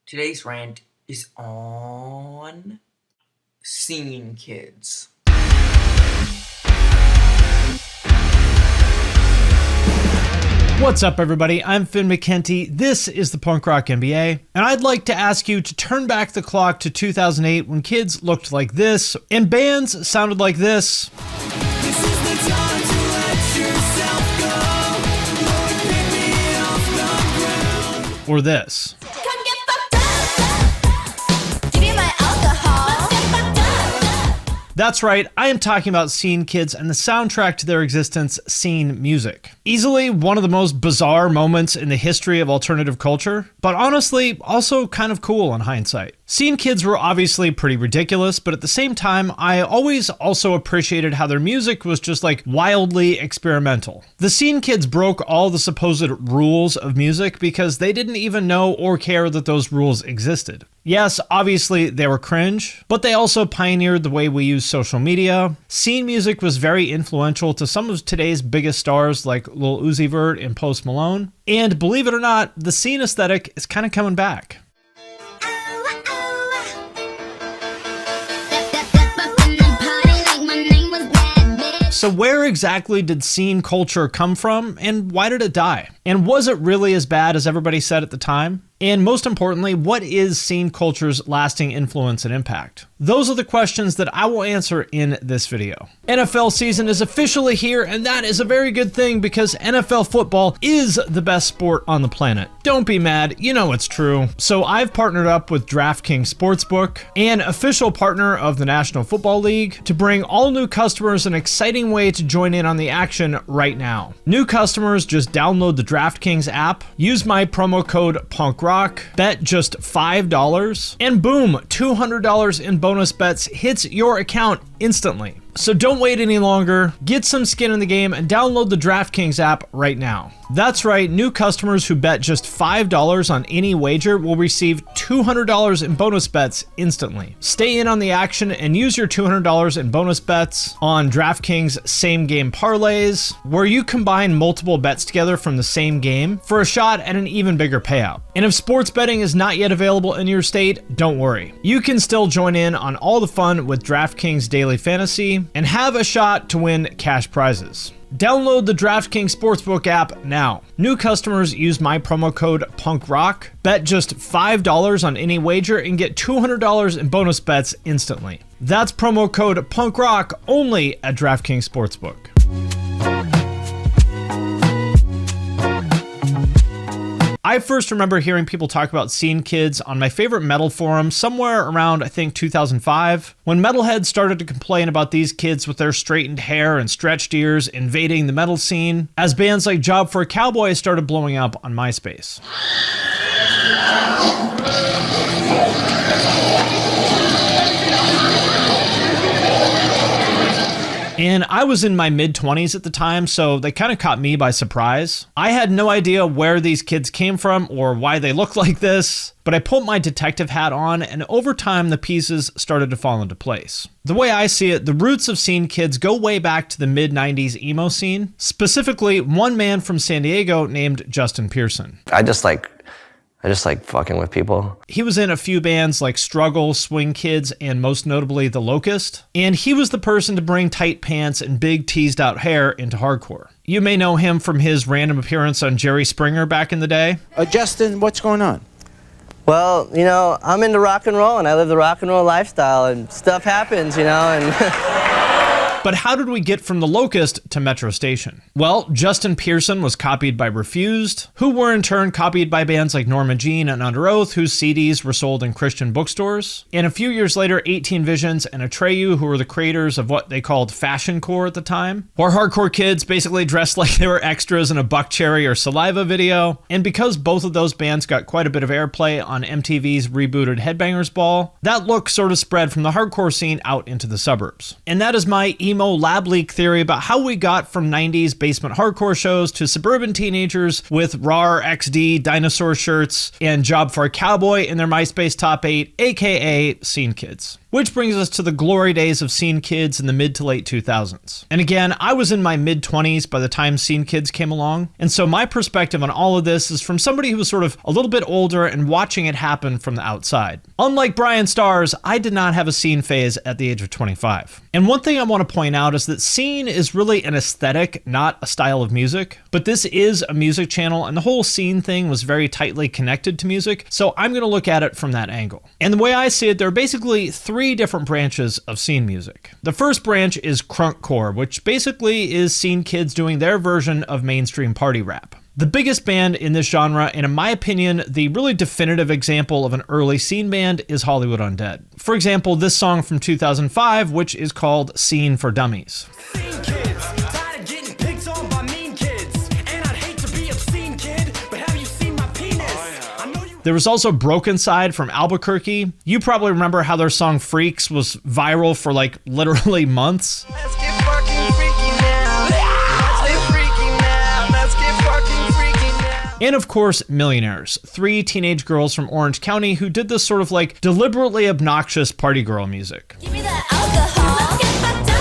Today's rant is on scene kids. What's up, everybody? I'm Finn McKenty. This is the Punk Rock NBA, and I'd like to ask you to turn back the clock to 2008 when kids looked like this and bands sounded like this. This is the time to let yourself go. Lord, pick me off the ground. Or this. Come get fucked up. Give me my alcohol. Let's get fucked up. That's right, I am talking about Scene Kids and the soundtrack to their existence, Scene Music. Easily one of the most bizarre moments in the history of alternative culture, but honestly, also kind of cool in hindsight. Scene Kids were obviously pretty ridiculous, but at the same time, I always also appreciated how their music was just like wildly experimental. The Scene Kids broke all the supposed rules of music because they didn't even know or care that those rules existed. Yes, obviously they were cringe, but they also pioneered the way we use social media. Scene music was very influential to some of today's biggest stars like Lil Uzi Vert and Post Malone. And believe it or not, the scene aesthetic is kind of coming back. So where exactly did scene culture come from, and why did it die? And was it really as bad as everybody said at the time? And most importantly, what is scene culture's lasting influence and impact? Those are the questions that I will answer in this video. NFL season is officially here, and that is a very good thing because NFL football is the best sport on the planet. Don't be mad, you know it's true. So I've partnered up with DraftKings Sportsbook, an official partner of the National Football League, to bring all new customers an exciting way to join in on the action right now. New customers just download the DraftKings app, use my promo code PUNKROCK, bet just $5, and boom, $200 in bonus bets hits your account instantly. So don't wait any longer, get some skin in the game and download the DraftKings app right now. That's right, new customers who bet just $5 on any wager will receive $200 in bonus bets instantly. Stay in on the action and use your $200 in bonus bets on DraftKings same game parlays, where you combine multiple bets together from the same game for a shot at an even bigger payout. And if sports betting is not yet available in your state, don't worry. You can still join in on all the fun with DraftKings Daily Fantasy and have a shot to win cash prizes. Download the DraftKings Sportsbook app now. New customers use my promo code PUNKROCK, bet just $5 on any wager and get $200 in bonus bets instantly. That's promo code PUNKROCK only at DraftKings Sportsbook. I first remember hearing people talk about Scene Kids on my favorite metal forum somewhere around, I think, 2005, when metalheads started to complain about these kids with their straightened hair and stretched ears invading the metal scene, as bands like Job For A Cowboy started blowing up on Myspace. And I was in my mid-20s at the time, so they kind of caught me by surprise. I had no idea where these kids came from or why they looked like this, but I put my detective hat on, and over time the pieces started to fall into place. The way I see it, the roots of Scene Kids go way back to the mid-90s emo scene, specifically one man from San Diego named Justin Pearson. I just like fucking with people. He was in a few bands like Struggle, Swing Kids, and most notably The Locust. And he was the person to bring tight pants and big teased out hair into hardcore. You may know him from his random appearance on Jerry Springer back in the day. Justin, what's going on? Well, you know, I'm into rock and roll and I live the rock and roll lifestyle and stuff happens, you know, and... But how did we get from The Locust to Metro Station? Well, Justin Pearson was copied by Refused, who were in turn copied by bands like Norma Jean and Under Oath, whose CDs were sold in Christian bookstores. And a few years later, 18 Visions and Atreyu, who were the creators of what they called fashioncore at the time, where hardcore kids basically dressed like they were extras in a Buck Cherry or Saliva video. And because both of those bands got quite a bit of airplay on MTV's rebooted Headbangers Ball, that look sort of spread from the hardcore scene out into the suburbs. And that is my emo lab leak theory about how we got from 90s basement hardcore shows to suburban teenagers with RAR XD dinosaur shirts and Job For A Cowboy in their MySpace top 8, aka scene kids. Which brings us to the glory days of scene kids in the mid to late 2000s. And again, I was in my mid 20s by the time scene kids came along, and so my perspective on all of this is from somebody who was sort of a little bit older and watching it happen from the outside. Unlike Brian Stars, I did not have a scene phase at the age of 25. And one thing I want to point out is that scene is really an aesthetic, not a style of music, but this is a music channel and the whole scene thing was very tightly connected to music, so I'm going to look at it from that angle. And the way I see it, there are basically three different branches of scene music. The first branch is Crunkcore, which basically is scene kids doing their version of mainstream party rap. The biggest band in this genre, and in my opinion, the really definitive example of an early scene band, is Hollywood Undead. For example, this song from 2005, which is called Scene for Dummies. Scene kids, tired of getting picked on by mean kids. And I'd hate to be obscene, kid, but have you seen my penis? I know you. There was also Brokencyde from Albuquerque. You probably remember how their song Freaks was viral for like literally months. Let's get fucking freaky now. Let's get freaky now. Let's get fucking freaky now. And of course, Millionaires, three teenage girls from Orange County who did this sort of like deliberately obnoxious party girl music. Give me the alcohol. Let's get fucked up.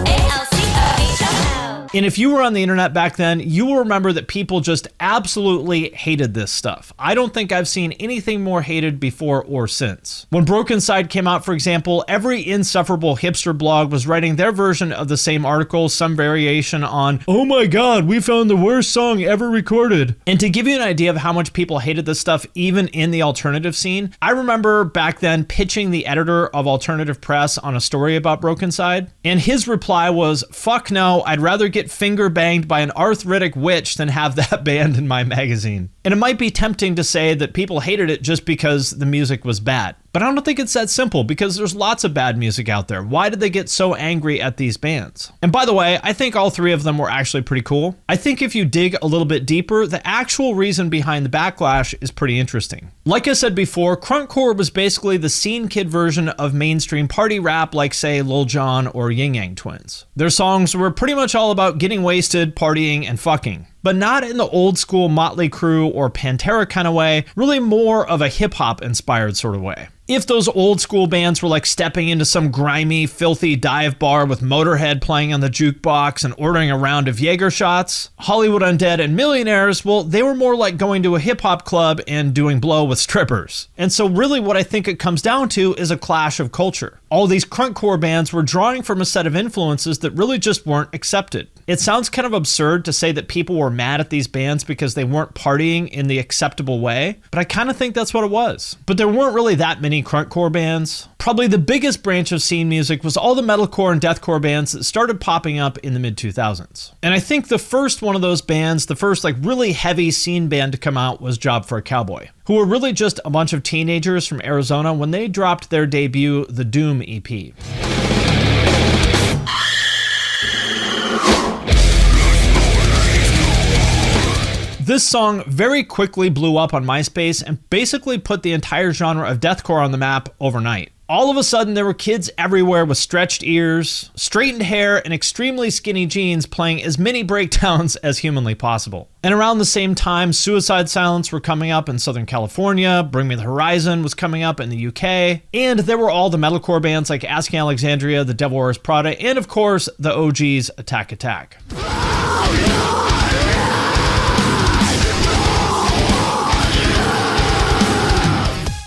ALCOHO. And if you were on the internet back then, you will remember that people just absolutely hated this stuff. I don't think I've seen anything more hated before or since. When Brokencyde came out, for example, every insufferable hipster blog was writing their version of the same article, some variation on, "Oh my god, we found the worst song ever recorded." And to give you an idea of how much people hated this stuff, even in the alternative scene, I remember back then pitching the editor of Alternative Press on a story about Brokencyde, and his reply was, "Fuck no, I'd rather get finger banged by an arthritic witch than have that band in my magazine." And it might be tempting to say that people hated it just because the music was bad. But I don't think it's that simple because there's lots of bad music out there. Why did they get so angry at these bands? And by the way, I think all three of them were actually pretty cool. I think if you dig a little bit deeper, the actual reason behind the backlash is pretty interesting. Like I said before, Crunkcore was basically the scene kid version of mainstream party rap like say Lil Jon or Yin Yang Twins. Their songs were pretty much all about getting wasted, partying, and fucking. But not in the old school Motley Crue or Pantera kind of way, really more of a hip hop inspired sort of way. If those old school bands were like stepping into some grimy, filthy dive bar with Motorhead playing on the jukebox and ordering a round of Jaeger shots, Hollywood Undead and Millionaires, well, they were more like going to a hip hop club and doing blow with strippers. And so really what I think it comes down to is a clash of culture. All these Crunkcore bands were drawing from a set of influences that really just weren't accepted. It sounds kind of absurd to say that people were mad at these bands because they weren't partying in the acceptable way, but I kind of think that's what it was. But there weren't really that many Crunkcore bands. Probably the biggest branch of scene music was all the metalcore and deathcore bands that started popping up in the mid-2000s. And I think the first one of those bands, the first like really heavy scene band to come out was Job For A Cowboy, who were really just a bunch of teenagers from Arizona when they dropped their debut, the Doom EP. This song very quickly blew up on MySpace and basically put the entire genre of deathcore on the map overnight. All of a sudden, there were kids everywhere with stretched ears, straightened hair, and extremely skinny jeans playing as many breakdowns as humanly possible. And around the same time, Suicide Silence were coming up in Southern California, Bring Me the Horizon was coming up in the UK, and there were all the metalcore bands like Asking Alexandria, The Devil Wears Prada, and of course, the OGs Attack Attack.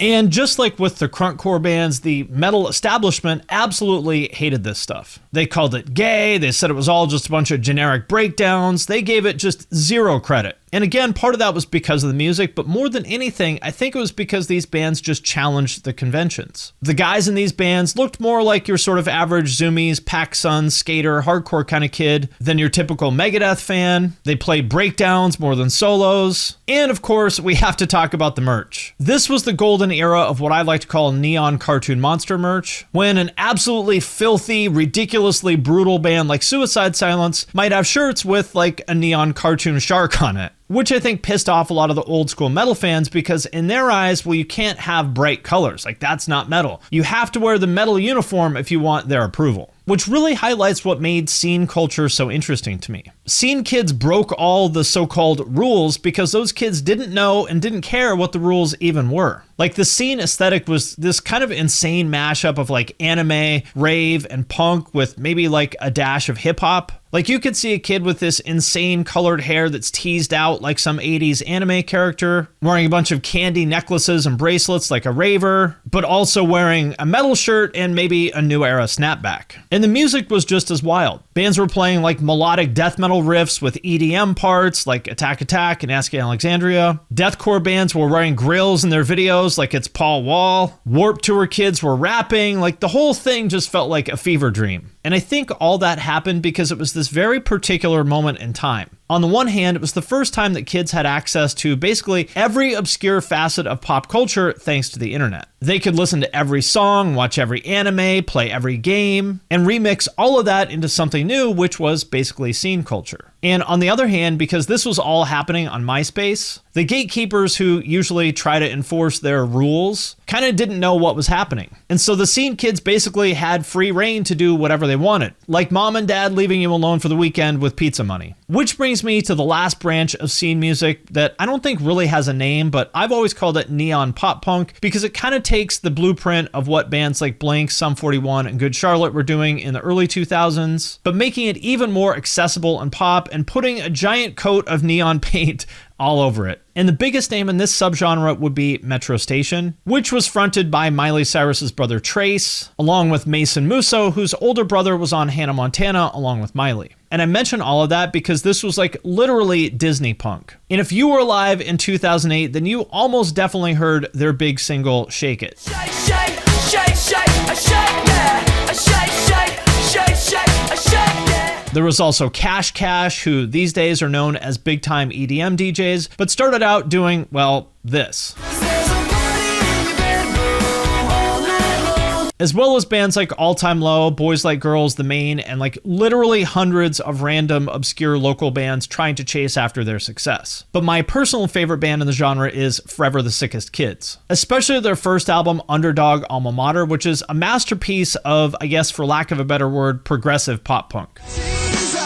And just like with the Crunkcore bands, the metal establishment absolutely hated this stuff. They called it gay, they said it was all just a bunch of generic breakdowns, they gave it just zero credit. And again, part of that was because of the music, but more than anything, I think it was because these bands just challenged the conventions. The guys in these bands looked more like your sort of average Zoomies, PacSun, skater, hardcore kind of kid than your typical Megadeth fan. They played breakdowns more than solos. And of course, we have to talk about the merch. This was the golden era of what I like to call neon cartoon monster merch, when an absolutely filthy, ridiculously brutal band like Suicide Silence might have shirts with like a neon cartoon shark on it. which I think pissed off a lot of the old school metal fans because in their eyes, well, you can't have bright colors. Like, that's not metal. You have to wear the metal uniform if you want their approval. Which really highlights what made scene culture so interesting to me. Scene kids broke all the so-called rules because those kids didn't know and didn't care what the rules even were. Like, the scene aesthetic was this kind of insane mashup of like anime, rave, and punk with maybe like a dash of hip hop. Like, you could see a kid with this insane colored hair that's teased out like some 80s anime character, wearing a bunch of candy necklaces and bracelets like a raver, but also wearing a metal shirt and maybe a new era snapback. And the music was just as wild. Bands were playing like melodic death metal riffs with EDM parts like Attack Attack and Asking Alexandria. Deathcore bands were wearing grills in their videos like it's Paul Wall. Warped Tour kids were rapping. Like, the whole thing just felt like a fever dream. And I think all that happened because it was this very particular moment in time. On the one hand, it was the first time that kids had access to basically every obscure facet of pop culture thanks to the internet. They could listen to every song, watch every anime, play every game, and remix all of that into something new, which was basically scene culture. And on the other hand, because this was all happening on Myspace, the gatekeepers who usually try to enforce their rules kind of didn't know what was happening. And so the scene kids basically had free reign to do whatever they wanted, like mom and dad leaving you alone for the weekend with pizza money. Which brings me to the last branch of scene music that I don't think really has a name, but I've always called it neon pop punk because it kind of takes the blueprint of what bands like Blink, Sum 41, and Good Charlotte were doing in the early 2000s, but making it even more accessible and pop and putting a giant coat of neon paint all over it. And the biggest name in this subgenre would be Metro Station, which was fronted by Miley Cyrus's brother Trace, along with Mason Musso, whose older brother was on Hannah Montana along with Miley. And I mention all of that because this was like literally Disney punk. And if you were alive in 2008, then you almost definitely heard their big single, Shake It. Shake, shake, shake, shake, I shake that. I shake, shake, shake, shake, I shake that. There was also Cash Cash, who these days are known as big time EDM DJs, but started out doing, well, this. There's a party in your bedroom all night long. As well as bands like All Time Low, Boys Like Girls, The Main, and like literally hundreds of random obscure local bands trying to chase after their success. But my personal favorite band in the genre is Forever the Sickest Kids, especially their first album, Underdog Alma Mater, which is a masterpiece of, I guess for lack of a better word, progressive pop punk. She's a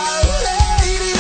lady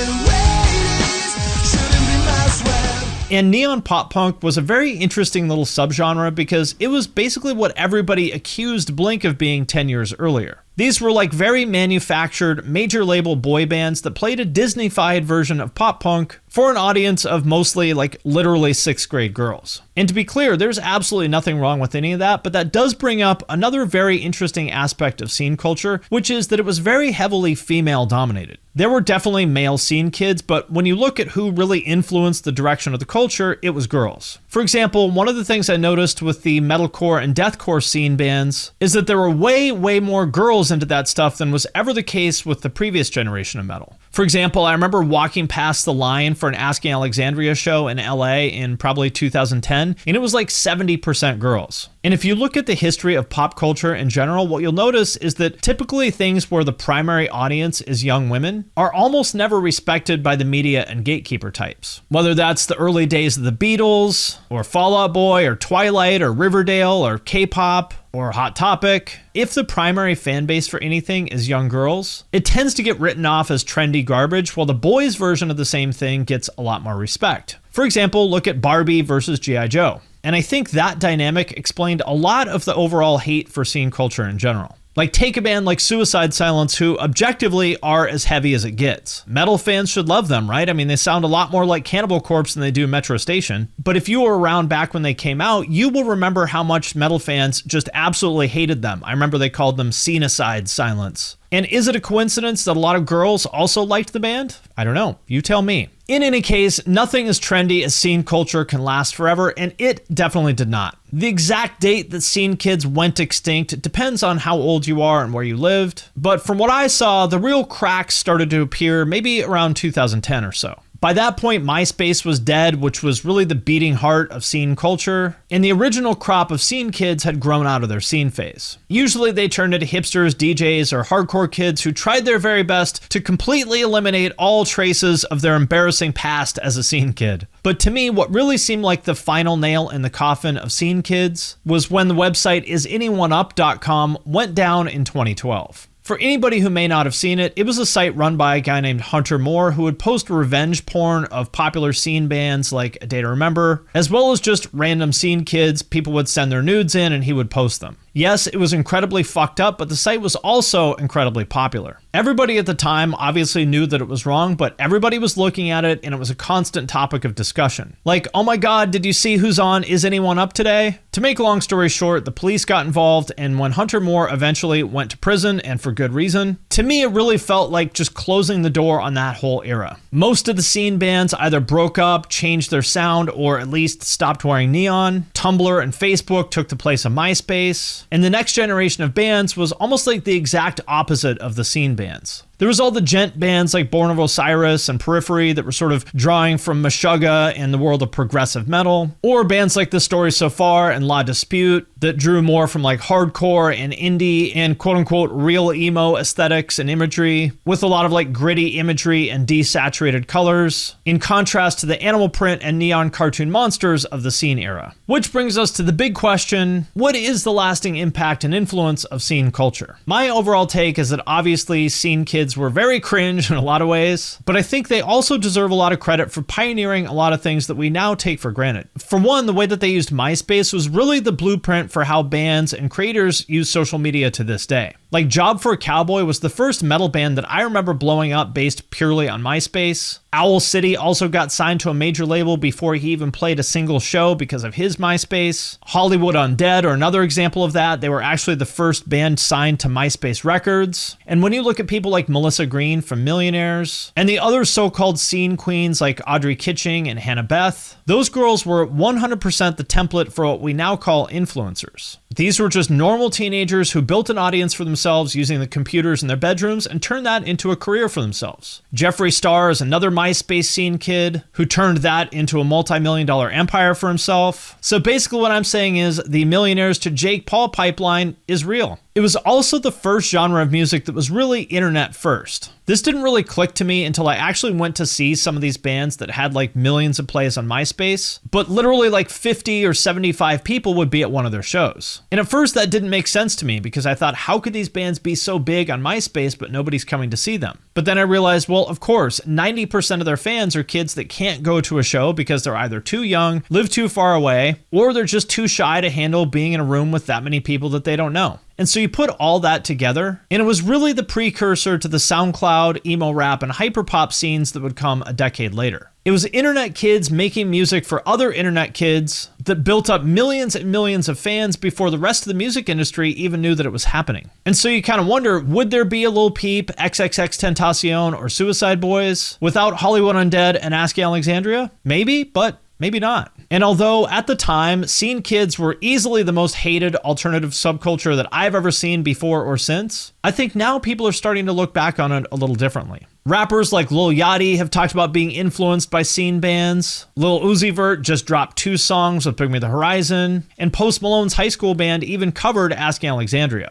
and ladies shouldn't be messed with. And neon pop punk was a very interesting little subgenre because it was basically what everybody accused Blink of being 10 years earlier. These were like very manufactured, major label boy bands that played a Disney-fied version of pop punk for an audience of mostly like literally 6th grade girls. And to be clear, there's absolutely nothing wrong with any of that, but that does bring up another very interesting aspect of scene culture, which is that it was very heavily female dominated. There were definitely male scene kids, but when you look at who really influenced the direction of the culture, it was girls. For example, one of the things I noticed with the metalcore and deathcore scene bands is that there were way more girls into that stuff than was ever the case with the previous generation of metal. For example, I remember walking past the line for an Asking Alexandria show in LA in probably 2010, and it was like 70% girls. And if you look at the history of pop culture in general, what you'll notice is that typically things where the primary audience is young women are almost never respected by the media and gatekeeper types. Whether that's the early days of the Beatles, or Fall Out Boy, or Twilight, or Riverdale, or K-pop, or Hot Topic, if the primary fan base for anything is young girls, it tends to get written off as trendy garbage, while the boys' version of the same thing gets a lot more respect. For example, look at Barbie versus G.I. Joe. And I think that dynamic explained a lot of the overall hate for scene culture in general. Like, take a band like Suicide Silence, who objectively are as heavy as it gets. Metal fans should love them, right? I mean, they sound a lot more like Cannibal Corpse than they do Metro Station. But if you were around back when they came out, you will remember how much metal fans just absolutely hated them. I remember they called them Scenecide Silence. And is it a coincidence that a lot of girls also liked the band? I don't know. You tell me. In any case, nothing as trendy as scene culture can last forever, and it definitely did not. The exact date that scene kids went extinct depends on how old you are and where you lived, but from what I saw, the real cracks started to appear maybe around 2010 or so. By that point, Myspace was dead, which was really the beating heart of scene culture, and the original crop of scene kids had grown out of their scene phase. Usually they turned into hipsters, DJs, or hardcore kids who tried their very best to completely eliminate all traces of their embarrassing past as a scene kid. But to me, what really seemed like the final nail in the coffin of scene kids was when the website isanyoneUp.com went down in 2012. For anybody who may not have seen it, it was a site run by a guy named Hunter Moore who would post revenge porn of popular scene bands like A Day to Remember, as well as just random scene kids. People would send their nudes in and he would post them. Yes, it was incredibly fucked up, but the site was also incredibly popular. Everybody at the time obviously knew that it was wrong, but everybody was looking at it and it was a constant topic of discussion. Like, oh my god, did you see who's on Is Anyone Up today? To make a long story short, the police got involved, and when Hunter Moore eventually went to prison, and for good reason, to me it really felt like just closing the door on that whole era. Most of the scene bands either broke up, changed their sound, or at least stopped wearing neon. Tumblr and Facebook took the place of Myspace. And the next generation of bands was almost like the exact opposite of the scene bands. There was all the gent bands like Born of Osiris and Periphery that were sort of drawing from Meshuggah and the world of progressive metal, or bands like The Story So Far and La Dispute that drew more from like hardcore and indie and quote-unquote real emo aesthetics and imagery, with a lot of like gritty imagery and desaturated colors, in contrast to the animal print and neon cartoon monsters of the scene era. Which brings us to the big question: what is the lasting impact and influence of scene culture? My overall take is that obviously scene kids were very cringe in a lot of ways, but I think they also deserve a lot of credit for pioneering a lot of things that we now take for granted. For one, the way that they used Myspace was really the blueprint for how bands and creators use social media to this day. Like, Job For A Cowboy was the first metal band that I remember blowing up based purely on Myspace. Owl City also got signed to a major label before he even played a single show because of his Myspace. Hollywood Undead are another example of that. They were actually the first band signed to Myspace Records. And when you look at people like Melissa Green from Millionaires, and the other so-called scene queens like Audrey Kitching and Hannah Beth, those girls were 100% the template for what we now call influencers. These were just normal teenagers who built an audience for themselves using the computers in their bedrooms and turned that into a career for themselves. Jeffree Star is another Myspace scene kid who turned that into a multi-million-dollar empire for himself. So basically what I'm saying is the Millionaires to Jake Paul pipeline is real. It was also the first genre of music that was really internet first. This didn't really click to me until I actually went to see some of these bands that had like millions of plays on Myspace, but literally like 50 or 75 people would be at one of their shows. And at first that didn't make sense to me because I thought, how could these bands be so big on Myspace but nobody's coming to see them? But then I realized, well, of course, 90% of their fans are kids that can't go to a show because they're either too young, live too far away, or they're just too shy to handle being in a room with that many people that they don't know. And so you put all that together, and it was really the precursor to the SoundCloud, emo rap, and hyperpop scenes that would come a decade later. It was internet kids making music for other internet kids that built up millions and millions of fans before the rest of the music industry even knew that it was happening. And so you kind of wonder, would there be a Lil Peep, XXXTentacion, or Suicide Boys without Hollywood Undead and Asking Alexandria? Maybe, but maybe not. And although at the time, scene kids were easily the most hated alternative subculture that I've ever seen before or since, I think now people are starting to look back on it a little differently. Rappers like Lil Yachty have talked about being influenced by scene bands. Lil Uzi Vert just dropped 2 songs with Bring Me the Horizon, and Post Malone's high school band even covered Asking Alexandria.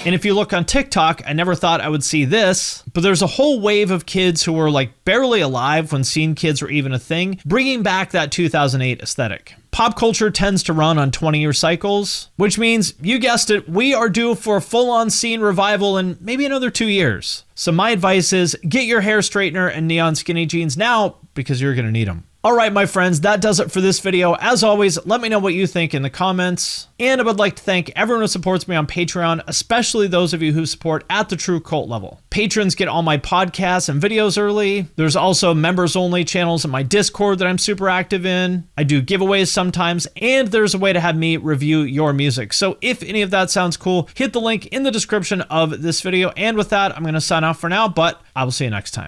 And if you look on TikTok, I never thought I would see this, but there's a whole wave of kids who were like barely alive when scene kids were even a thing, bringing back that 2008 aesthetic. Pop culture tends to run on 20-year cycles, which means, you guessed it, we are due for a full-on scene revival in maybe another 2 years. So my advice is, get your hair straightener and neon skinny jeans now, because you're gonna need them. All right, my friends, that does it for this video. As always, let me know what you think in the comments. And I would like to thank everyone who supports me on Patreon, especially those of you who support at the true cult level. Patrons get all my podcasts and videos early. There's also members only channels in my Discord that I'm super active in. I do giveaways sometimes, and there's a way to have me review your music. So if any of that sounds cool, hit the link in the description of this video. And with that, I'm gonna sign off for now, but I will see you next time.